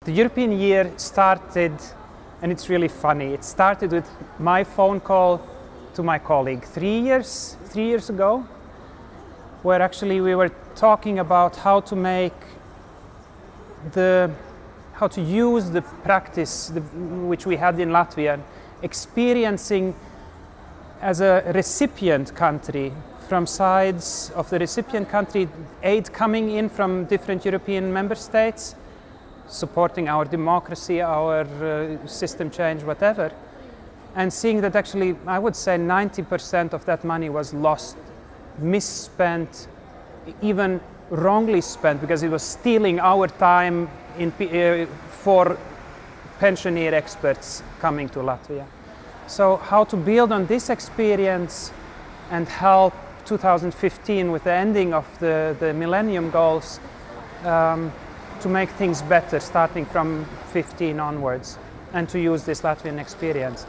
The European year started, and it's really funny, it started with my phone call to my colleague 3 years ago, where actually we were talking about how to use the practice which we had in Latvia, experiencing as a recipient country, from sides of the recipient country, aid coming in from different European member states, supporting our democracy, our system change, whatever, and seeing that actually, I would say 90% of that money was lost, misspent, even wrongly spent, because it was stealing our time for pensioner experts coming to Latvia. So how to build on this experience and help 2015 with the ending of the Millennium Goals to make things better starting from 15 onwards, and to use this Latvian experience.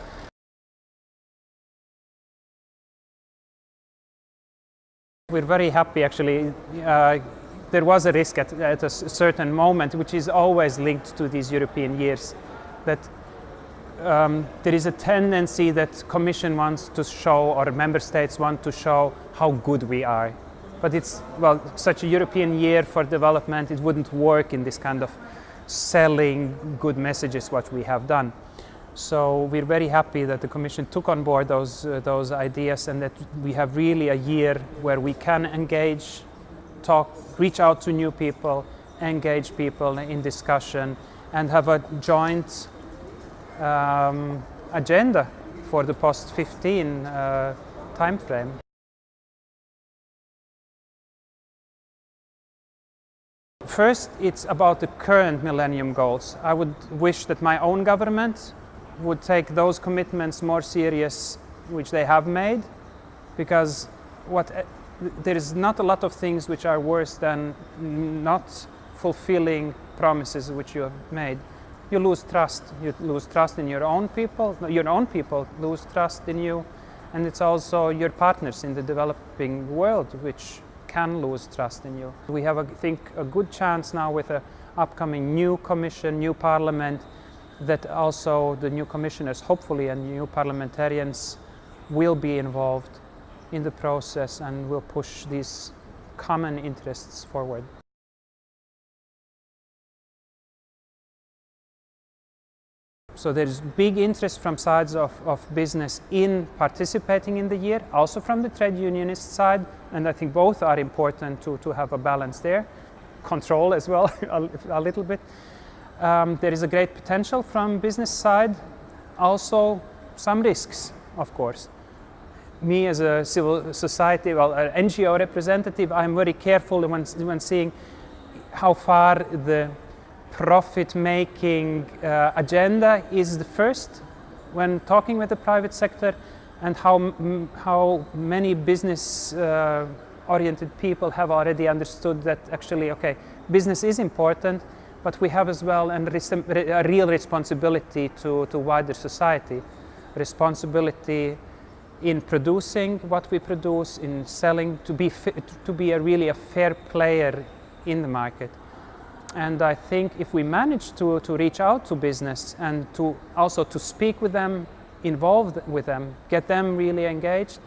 We're very happy actually. There was a risk at a certain moment, which is always linked to these European years, that there is a tendency that Commission wants to show, or member states want to show, how good we are. But it's, well, such a European year for development, it wouldn't work in this kind of selling good messages what we have done. So we're very happy that the Commission took on board those ideas, and that we have really a year where we can engage, talk, reach out to new people, engage people in discussion, and have a joint agenda for the post-15 time frame. First, it's about the current Millennium Goals. I would wish that my own government would take those commitments more serious, which they have made, because there is not a lot of things which are worse than not fulfilling promises which you have made. You lose trust. You lose trust in your own people lose trust in you, and it's also your partners in the developing world which can lose trust in you. We have, I think, a good chance now with the upcoming new Commission, new Parliament, that also the new commissioners, hopefully, and new parliamentarians will be involved in the process and will push these common interests forward. So there's big interest from sides of business in participating in the year, also from the trade unionist side, and I think both are important to have a balance there. Control as well, a little bit. There is a great potential from business side, also some risks, of course. Me as a civil society, well, an NGO representative, I'm very careful when seeing how far the profit-making agenda is the first when talking with the private sector, and how many business-oriented people have already understood that actually, okay, business is important, but we have as well a real responsibility to wider society. Responsibility in producing what we produce, in selling, to be really a fair player in the market. And I think if we manage to reach out to business and to also to speak with them, involve with them, get them really engaged,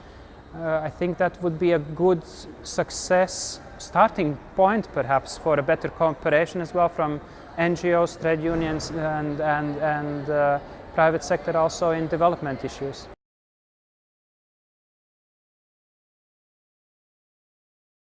I think that would be a good success starting point, perhaps, for a better cooperation as well from NGOs, trade unions, and private sector also in development issues.